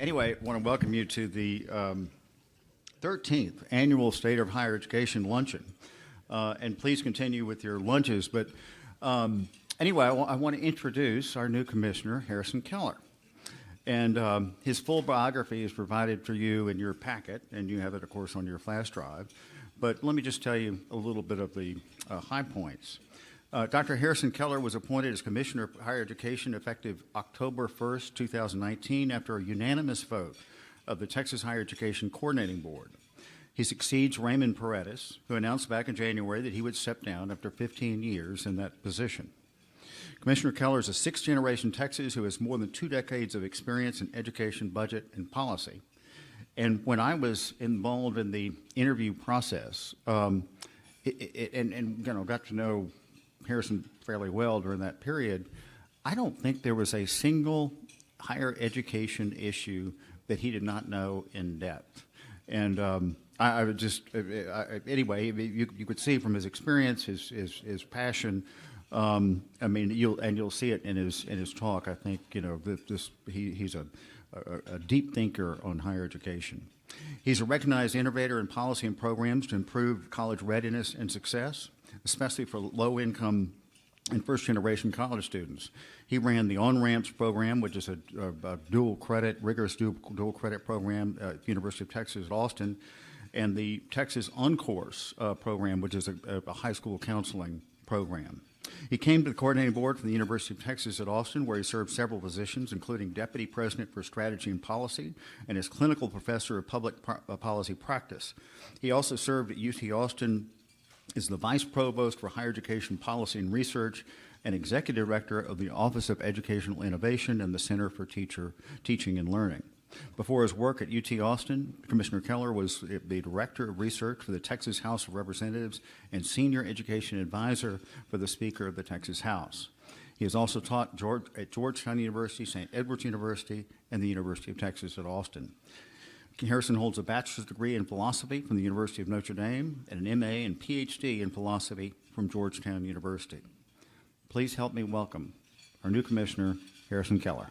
Anyway, I want to welcome you to the 13th Annual State of Higher Education Luncheon. And please continue with your lunches. But anyway, I want to introduce our new commissioner, Harrison Keller. And his full biography is provided for you in your packet, and you have it, of course, on your flash drive. But let me just tell you a little bit of the high points. Dr. Harrison Keller was appointed as Commissioner of Higher Education effective October 1st, 2019, after a unanimous vote of the Texas Higher Education Coordinating Board. He succeeds Raymond Paredes, who announced back in January that he would step down after 15 years in that position. Commissioner Keller is a sixth-generation Texan who has more than 2 decades of experience in education, budget, and policy. And when I was involved in the interview process, and got to know Harrison fairly well during that period, I don't think there was a single higher education issue that he did not know in depth. And I would just, anyway, you could see from his experience, his passion. I mean, you'll see it in his talk. I think he's a deep thinker on higher education. He's a recognized innovator in policy and programs to improve college readiness and success, especially for low-income and first-generation college students. He ran the On-Ramps program, which is a rigorous dual credit program at the University of Texas at Austin, and the Texas On-Course program, which is a high school counseling program. He came to the coordinating board from the University of Texas at Austin, where he served several positions, including Deputy President for Strategy and Policy and as Clinical Professor of Public Policy Practice. He also served at UT Austin as the Vice Provost for Higher Education Policy and Research and Executive Director of the Office of Educational Innovation and the Center for Teaching and Learning. Before his work at UT Austin, Commissioner Keller was the Director of Research for the Texas House of Representatives and Senior Education Advisor for the Speaker of the Texas House. He has also taught at Georgetown University, St. Edward's University, and the University of Texas at Austin. Harrison holds a bachelor's degree in philosophy from the University of Notre Dame and an MA and PhD in philosophy from Georgetown University. Please help me welcome our new commissioner, Harrison Keller.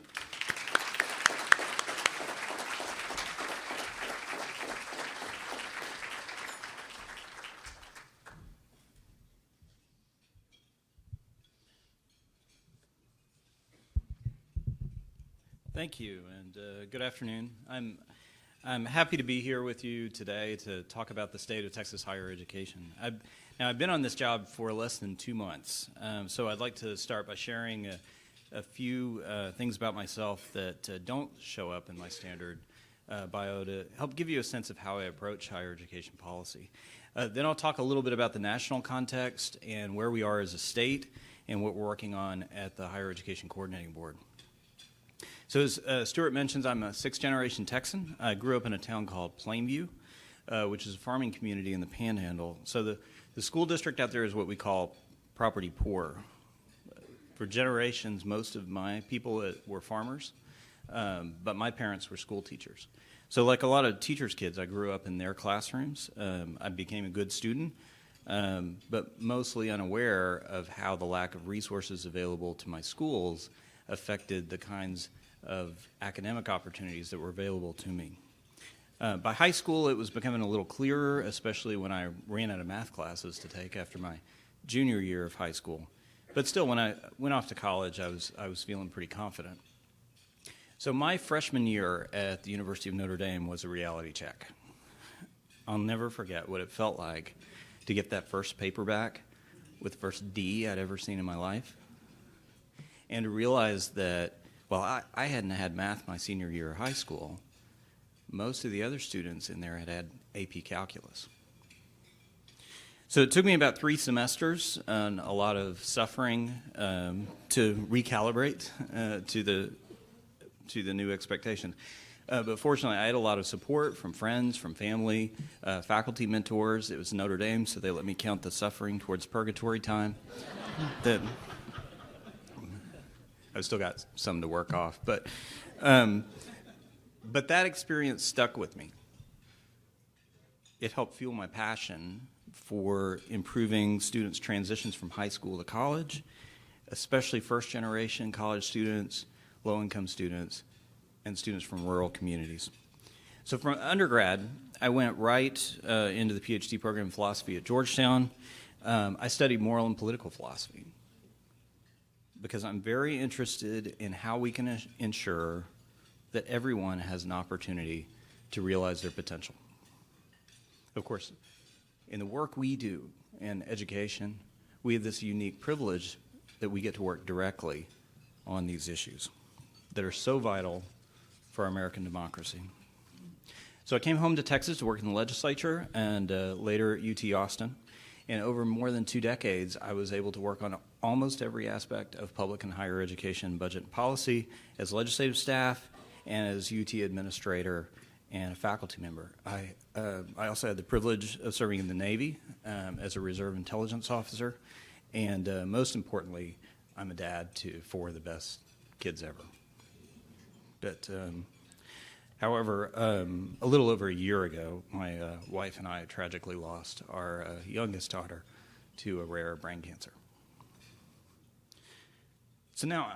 Thank you, and good afternoon. I'm happy to be here with you today to talk about the state of Texas higher education. I've been on this job for less than 2 months, so I'd like to start by sharing a few things about myself that don't show up in my standard bio to help give you a sense of how I approach higher education policy. Then I'll talk a little bit about the national context and where we are as a state and what we're working on at the Higher Education Coordinating Board. So as Stuart mentions, I'm a sixth-generation Texan. I grew up in a town called Plainview, which is a farming community in the Panhandle. So the school district out there is what we call property poor. For generations, most of my people were farmers, but my parents were school teachers. So like a lot of teachers' kids, I grew up in their classrooms. I became a good student, but mostly unaware of how the lack of resources available to my schools affected the kinds of academic opportunities that were available to me. By high school, it was becoming a little clearer, especially when I ran out of math classes to take after my junior year of high school. But still, when I went off to college, I was feeling pretty confident. So my freshman year at the University of Notre Dame was a reality check. I'll never forget what it felt like to get that first paper back with the first D I'd ever seen in my life, and to realize that, well, I hadn't had math my senior year of high school. Most of the other students in there had AP Calculus. So it took me about 3 semesters and a lot of suffering to recalibrate to the new expectation. But fortunately, I had a lot of support from friends, from family, faculty mentors. It was Notre Dame, so they let me count the suffering towards purgatory time. I've still got some to work off, but that experience stuck with me. It helped fuel my passion for improving students' transitions from high school to college, especially first-generation college students, low-income students, and students from rural communities. So from undergrad, I went right into the PhD program in philosophy at Georgetown. I studied moral and political philosophy because I'm very interested in how we can ensure that everyone has an opportunity to realize their potential. Of course, in the work we do in education, we have this unique privilege that we get to work directly on these issues that are so vital for our American democracy. So I came home to Texas to work in the legislature and later at UT Austin. And over more than 2 decades, I was able to work on almost every aspect of public and higher education budget and policy as legislative staff and as UT administrator and a faculty member. I also had the privilege of serving in the Navy as a reserve intelligence officer. And most importantly, I'm a dad to 4 of the best kids ever. But however, a little over a year ago, my wife and I tragically lost our youngest daughter to a rare brain cancer. So now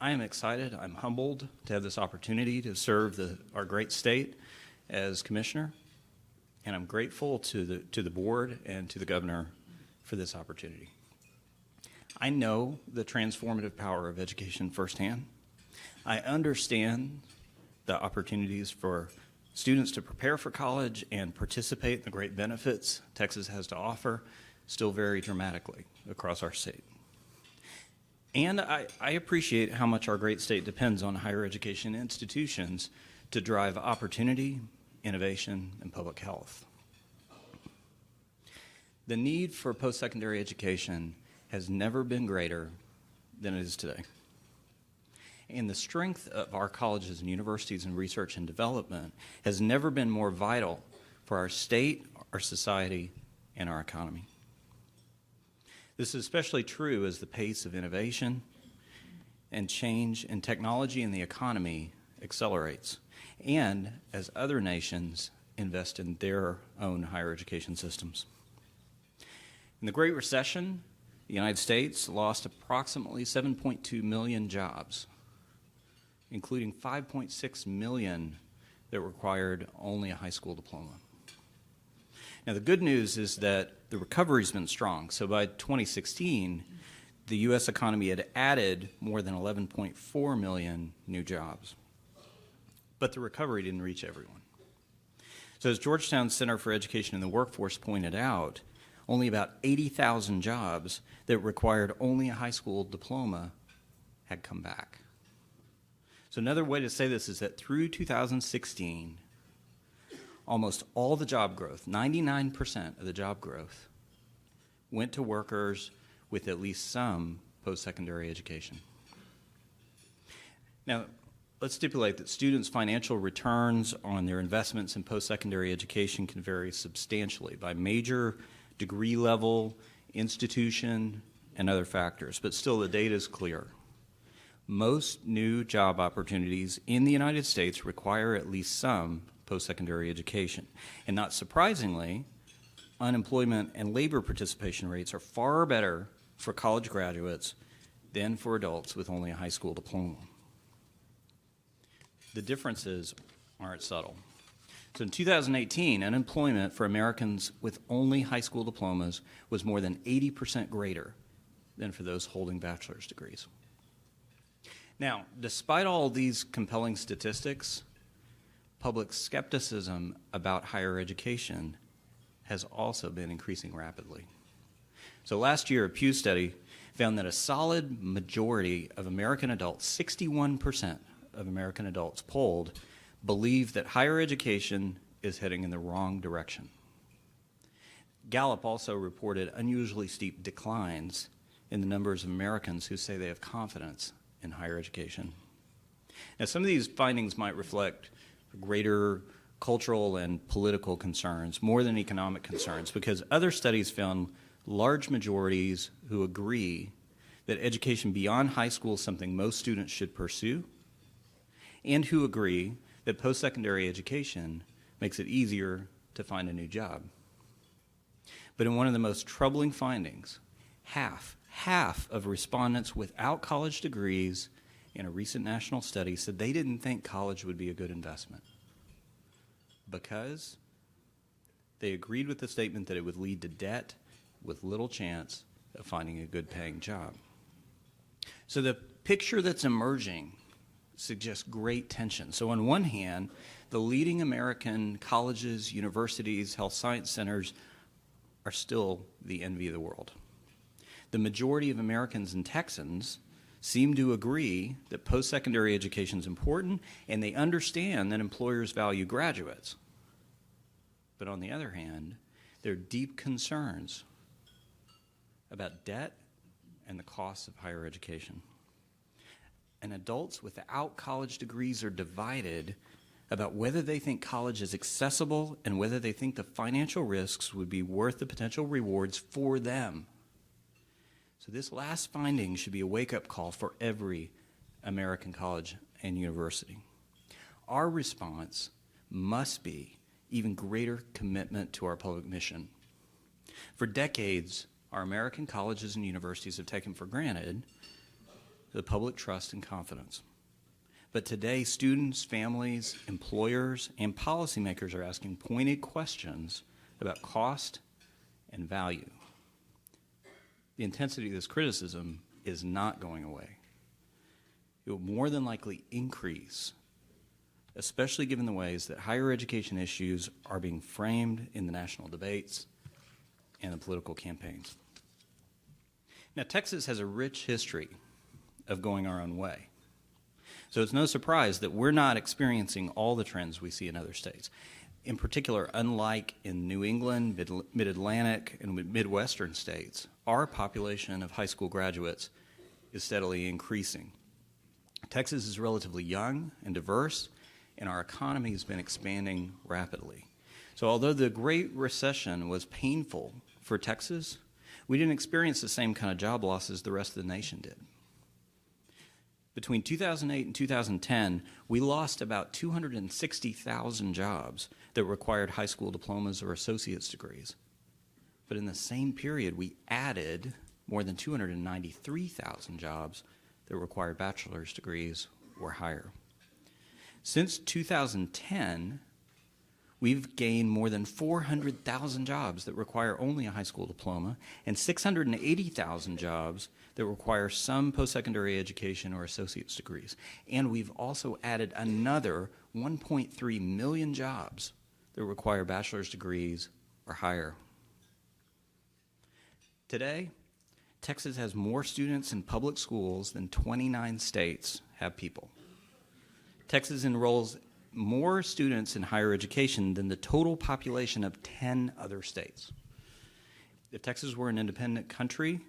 I am excited, I'm humbled to have this opportunity to serve our great state as commissioner, and I'm grateful to the board and to the governor for this opportunity. I know the transformative power of education firsthand. I understand the opportunities for students to prepare for college and participate in the great benefits Texas has to offer still vary dramatically across our state. And I appreciate how much our great state depends on higher education institutions to drive opportunity, innovation, and public health. The need for post-secondary education has never been greater than it is today. And the strength of our colleges and universities in research and development has never been more vital for our state, our society, and our economy. This is especially true as the pace of innovation and change in technology and the economy accelerates, and as other nations invest in their own higher education systems. In the Great Recession, the United States lost approximately 7.2 million jobs, including 5.6 million that required only a high school diploma. Now, the good news is that the recovery's been strong. So by 2016, the U.S. economy had added more than 11.4 million new jobs. But the recovery didn't reach everyone. So as Georgetown Center for Education and the Workforce pointed out, only about 80,000 jobs that required only a high school diploma had come back. So another way to say this is that through 2016, almost all the job growth, 99% of the job growth, went to workers with at least some post-secondary education. Now, let's stipulate that students' financial returns on their investments in post-secondary education can vary substantially by major, degree level, institution, and other factors, but still the data is clear. Most new job opportunities in the United States require at least some post-secondary education. And not surprisingly, unemployment and labor participation rates are far better for college graduates than for adults with only a high school diploma. The differences aren't subtle. So in 2018, unemployment for Americans with only high school diplomas was more than 80% greater than for those holding bachelor's degrees. Now, despite all these compelling statistics, public skepticism about higher education has also been increasing rapidly. So last year, a Pew study found that a solid majority of American adults, 61% of American adults polled, believe that higher education is heading in the wrong direction. Gallup also reported unusually steep declines in the numbers of Americans who say they have confidence in higher education. Now, some of these findings might reflect greater cultural and political concerns more than economic concerns, because other studies found large majorities who agree that education beyond high school is something most students should pursue, and who agree that post-secondary education makes it easier to find a new job. But in one of the most troubling findings, half of respondents without college degrees in a recent national study said they didn't think college would be a good investment because they agreed with the statement that it would lead to debt with little chance of finding a good paying job. So the picture that's emerging suggests great tension. So on one hand, the leading American colleges, universities, health science centers are still the envy of the world. The majority of Americans and Texans seem to agree that post-secondary education is important, and they understand that employers value graduates. But on the other hand, there are deep concerns about debt and the cost of higher education. And adults without college degrees are divided about whether they think college is accessible and whether they think the financial risks would be worth the potential rewards for them. So this last finding should be a wake-up call for every American college and university. Our response must be even greater commitment to our public mission. For decades, our American colleges and universities have taken for granted the public trust and confidence. But today, students, families, employers, and policymakers are asking pointed questions about cost and value. The intensity of this criticism is not going away. It will more than likely increase, especially given the ways that higher education issues are being framed in the national debates and the political campaigns. Now, Texas has a rich history of going our own way. So it's no surprise that we're not experiencing all the trends we see in other states. In particular, unlike in New England, Mid-Atlantic, and Midwestern states, our population of high school graduates is steadily increasing. Texas is relatively young and diverse, and our economy has been expanding rapidly. So although the Great Recession was painful for Texas, we didn't experience the same kind of job losses the rest of the nation did. Between 2008 and 2010, we lost about 260,000 jobs that required high school diplomas or associate's degrees. But in the same period, we added more than 293,000 jobs that required bachelor's degrees or higher. Since 2010, we've gained more than 400,000 jobs that require only a high school diploma and 680,000 jobs that require some post-secondary education or associate's degrees. And we've also added another 1.3 million jobs that require bachelor's degrees or higher. Today, Texas has more students in public schools than 29 states have people. Texas enrolls more students in higher education than the total population of 10 other states. If Texas were an independent country,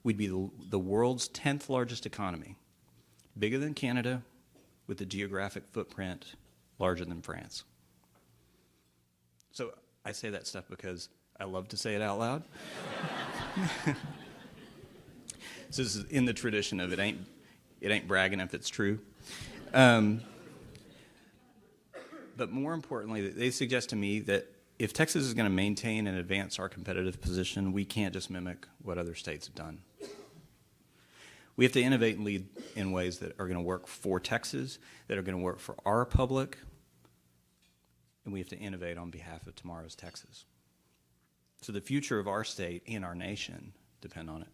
we'd be the world's 10th largest economy, bigger than Canada, with a geographic footprint larger than France. So I say that stuff because I love to say it out loud. So this is in the tradition of it ain't bragging if it's true. But more importantly, they suggest to me that if Texas is going to maintain and advance our competitive position, we can't just mimic what other states have done. We have to innovate and lead in ways that are going to work for Texas, that are going to work for our public, and we have to innovate on behalf of tomorrow's Texas. So the future of our state and our nation depend on it.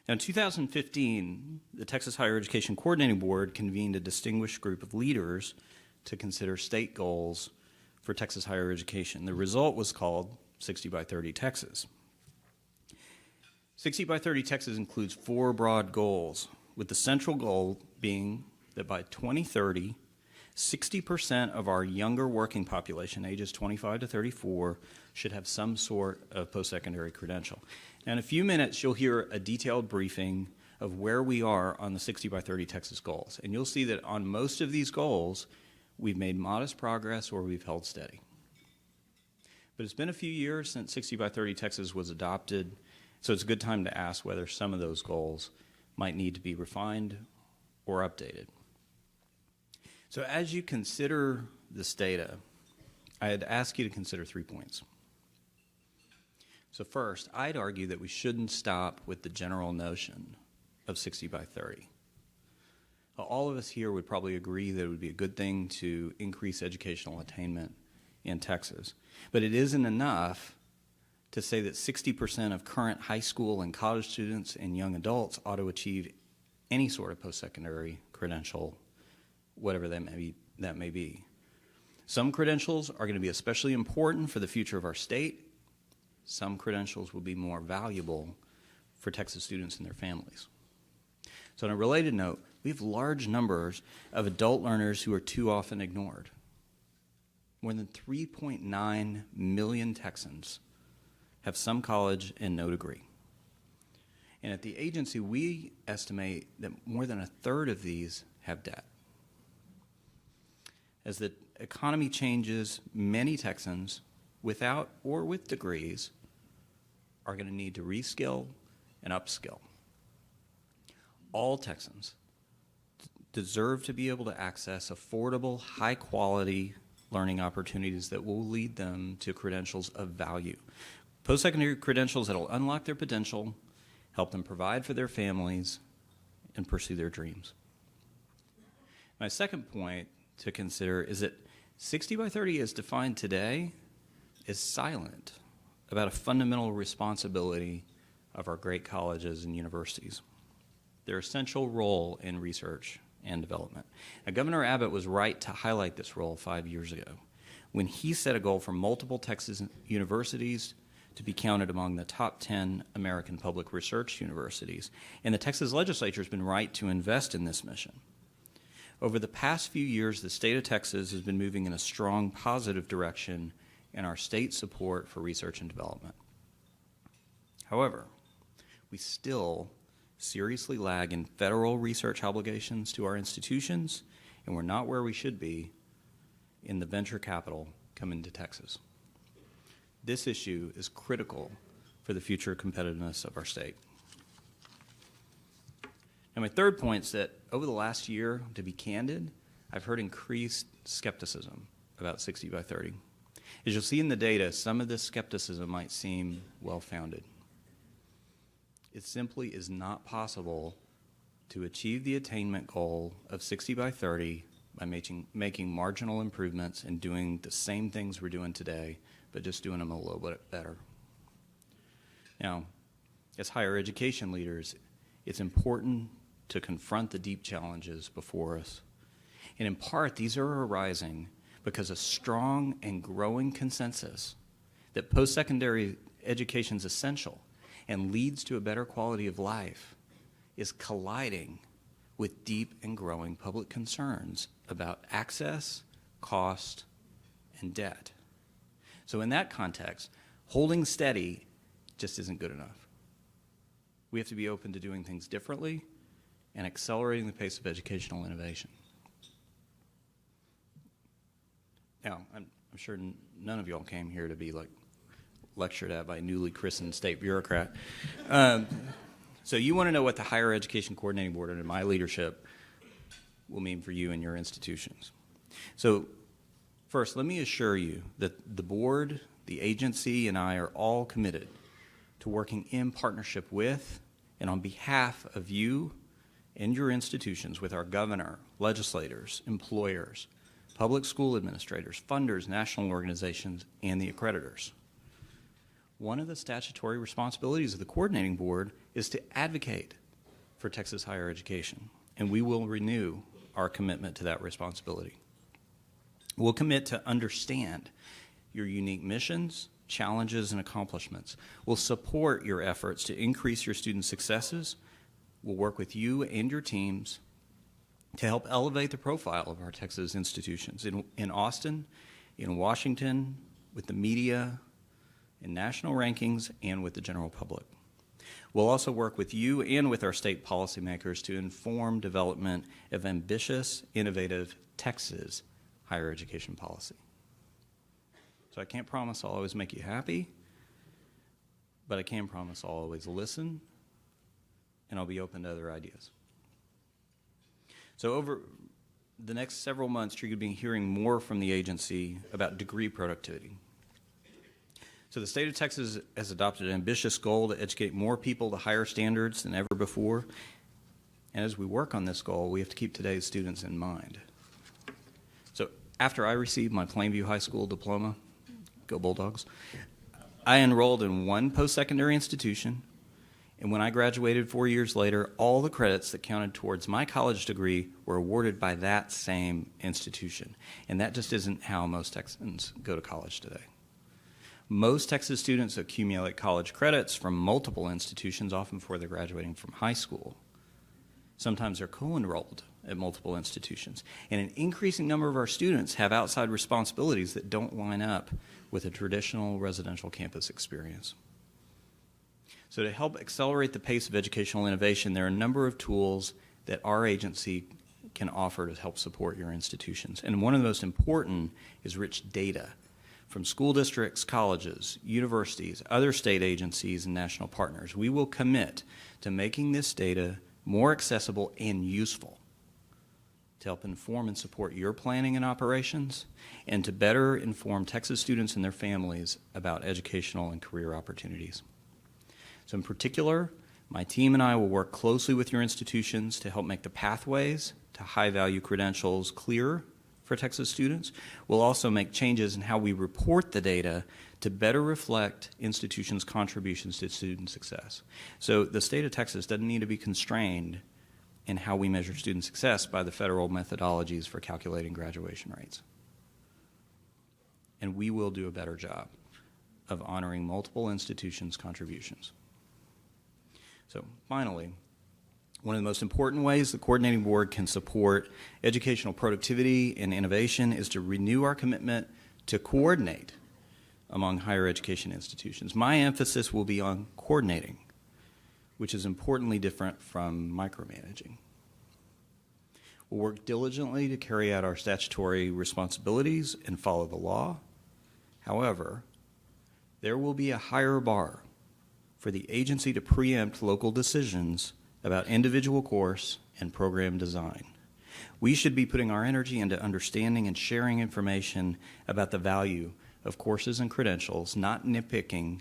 Now, in 2015, the Texas Higher Education Coordinating Board convened a distinguished group of leaders to consider state goals for Texas higher education. The result was called 60 by 30 Texas. 60 by 30 Texas includes 4 broad goals, with the central goal being that by 2030, 60% of our younger working population, ages 25 to 34, should have some sort of post-secondary credential. Now, in a few minutes, you'll hear a detailed briefing of where we are on the 60 by 30 Texas goals. And you'll see that on most of these goals, we've made modest progress or we've held steady. But it's been a few years since 60 by 30 Texas was adopted, so it's a good time to ask whether some of those goals might need to be refined or updated. So as you consider this data, I'd ask you to consider 3 points. So first, I'd argue that we shouldn't stop with the general notion of 60 by 30. All of us here would probably agree that it would be a good thing to increase educational attainment in Texas. But it isn't enough to say that 60% of current high school and college students and young adults ought to achieve any sort of post-secondary credential, whatever that may be. Some credentials are going to be especially important for the future of our state. Some credentials will be more valuable for Texas students and their families. So on a related note, we have large numbers of adult learners who are too often ignored. More than 3.9 million Texans have some college and no degree. And at the agency, we estimate that more than a third of these have debt. As the economy changes, many Texans, without or with degrees, are going to need to reskill and upskill. All Texans deserve to be able to access affordable, high-quality learning opportunities that will lead them to credentials of value. Post-secondary credentials that will unlock their potential, help them provide for their families, and pursue their dreams. My second point to consider is that 60 by 30 as defined today is silent about a fundamental responsibility of our great colleges and universities, their essential role in research and development. Now, Governor Abbott was right to highlight this role 5 years ago when he set a goal for multiple Texas universities to be counted among the top 10 American public research universities. And the Texas legislature has been right to invest in this mission. Over the past few years, the state of Texas has been moving in a strong, positive direction in our state support for research and development. However, we still seriously lag in federal research obligations to our institutions, and we're not where we should be in the venture capital coming to Texas. This issue is critical for the future competitiveness of our state. And my third point is that over the last year, to be candid, I've heard increased skepticism about 60 by 30. As you'll see in the data, some of this skepticism might seem well-founded. It simply is not possible to achieve the attainment goal of 60 by 30 by making marginal improvements and doing the same things we're doing today, but just doing them a little bit better. Now, as higher education leaders, it's important to confront the deep challenges before us. And in part, these are arising because a strong and growing consensus that post-secondary education is essential and leads to a better quality of life is colliding with deep and growing public concerns about access, cost, and debt. So in that context, holding steady just isn't good enough. We have to be open to doing things differently and accelerating the pace of educational innovation. Now, I'm sure none of y'all came here to be lectured at by a newly christened state bureaucrat. So you want to know what the Higher Education Coordinating Board under my leadership will mean for you and your institutions. So first, let me assure you that the board, the agency, and I are all committed to working in partnership with and on behalf of you and your institutions with our governor, legislators, employers, public school administrators, funders, national organizations, and the accreditors. One of the statutory responsibilities of the coordinating board is to advocate for Texas higher education, and we will renew our commitment to that responsibility. We'll commit to understand your unique missions, challenges, and accomplishments. We'll support your efforts to increase your student successes. We'll work with you and your teams to help elevate the profile of our Texas institutions in Austin, in Washington, with the media, in national rankings, and with the general public. We'll also work with you and with our state policymakers to inform development of ambitious, innovative Texas higher education policy. So I can't promise I'll always make you happy, but I can promise I'll always listen, and I'll be open to other ideas. So over the next several months, you're going to be hearing more from the agency about degree productivity. So the state of Texas has adopted an ambitious goal to educate more people to higher standards than ever before. And as we work on this goal, we have to keep today's students in mind. So after I received my Plainview High School diploma, go Bulldogs, I enrolled in one post-secondary institution, and when I graduated 4 years later, all the credits that counted towards my college degree were awarded by that same institution. And that just isn't how most Texans go to college today. Most Texas students accumulate college credits from multiple institutions, often before they're graduating from high school. Sometimes they're co-enrolled at multiple institutions. And an increasing number of our students have outside responsibilities that don't line up with a traditional residential campus experience. So to help accelerate the pace of educational innovation, there are a number of tools that our agency can offer to help support your institutions. And one of the most important is rich data from school districts, colleges, universities, other state agencies, and national partners. We will commit to making this data more accessible and useful to help inform and support your planning and operations, and to better inform Texas students and their families about educational and career opportunities. So in particular, my team and I will work closely with your institutions to help make the pathways to high-value credentials clearer for Texas students. We'll also make changes in how we report the data to better reflect institutions' contributions to student success. So the state of Texas doesn't need to be constrained in how we measure student success by the federal methodologies for calculating graduation rates. And we will do a better job of honoring multiple institutions' contributions. So finally, one of the most important ways the coordinating board can support educational productivity and innovation is to renew our commitment to coordinate among higher education institutions. My emphasis will be on coordinating, which is importantly different from micromanaging. We'll work diligently to carry out our statutory responsibilities and follow the law. However, there will be a higher bar for the agency to preempt local decisions about individual course and program design. We should be putting our energy into understanding and sharing information about the value of courses and credentials, not nitpicking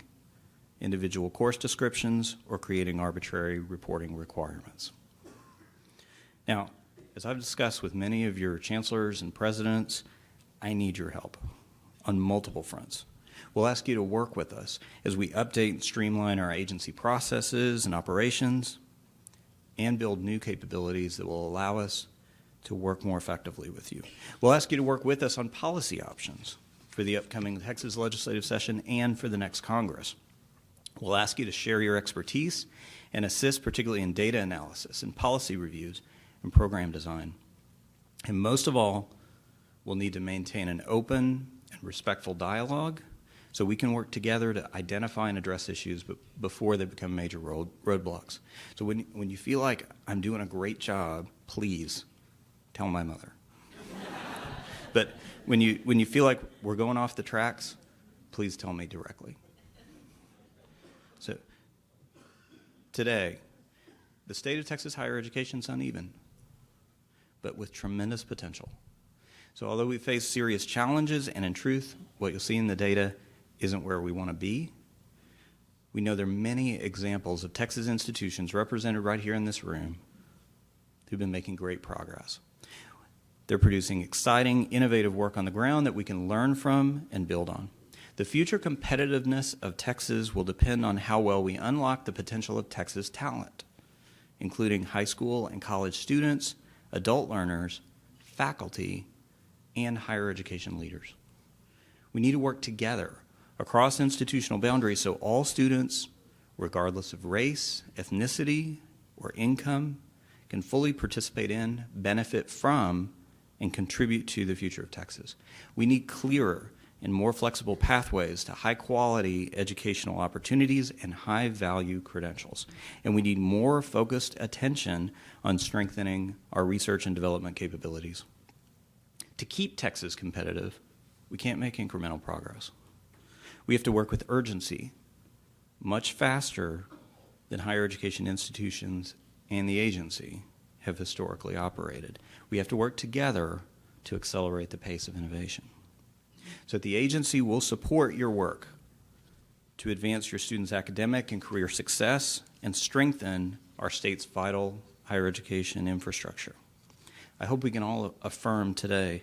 individual course descriptions or creating arbitrary reporting requirements. Now, as I've discussed with many of your chancellors and presidents, I need your help on multiple fronts. We'll ask you to work with us as we update and streamline our agency processes and operations and build new capabilities that will allow us to work more effectively with you. We'll ask you to work with us on policy options for the upcoming Texas legislative session and for the next Congress. We'll ask you to share your expertise and assist particularly in data analysis and policy reviews and program design. And most of all, we'll need to maintain an open and respectful dialogue so we can work together to identify and address issues before they become major roadblocks. So when you feel like I'm doing a great job, please tell my mother. But when you feel like we're going off the tracks, please tell me directly. So today, the state of Texas higher education is uneven, but with tremendous potential. So although we face serious challenges, and in truth, what you'll see in the data isn't where we want to be, we know there are many examples of Texas institutions represented right here in this room who've been making great progress. They're producing exciting, innovative work on the ground that we can learn from and build on. The future competitiveness of Texas will depend on how well we unlock the potential of Texas talent, including high school and college students, adult learners, faculty, and higher education leaders. We need to work together across institutional boundaries so all students, regardless of race, ethnicity, or income, can fully participate in, benefit from, and contribute to the future of Texas. We need clearer and more flexible pathways to high-quality educational opportunities and high-value credentials. And we need more focused attention on strengthening our research and development capabilities. To keep Texas competitive, we can't make incremental progress. We have to work with urgency, much faster than higher education institutions and the agency have historically operated. We have to work together to accelerate the pace of innovation. So the agency will support your work to advance your students' academic and career success and strengthen our state's vital higher education infrastructure. I hope we can all affirm today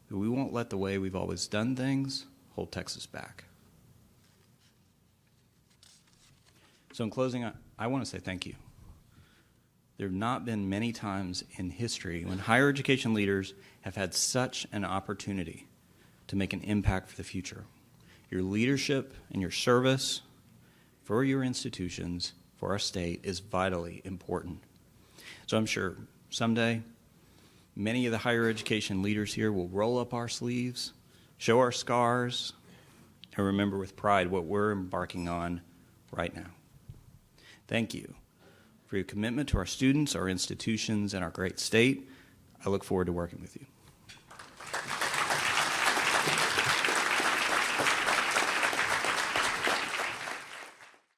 that we won't let the way we've always done things hold Texas back. So in closing, I want to say thank you. There have not been many times in history when higher education leaders have had such an opportunity to make an impact for the future. Your leadership and your service for your institutions, for our state, is vitally important. So I'm sure someday many of the higher education leaders here will roll up our sleeves, show our scars, and remember with pride what we're embarking on right now. Thank you for your commitment to our students, our institutions, and our great state. I look forward to working with you.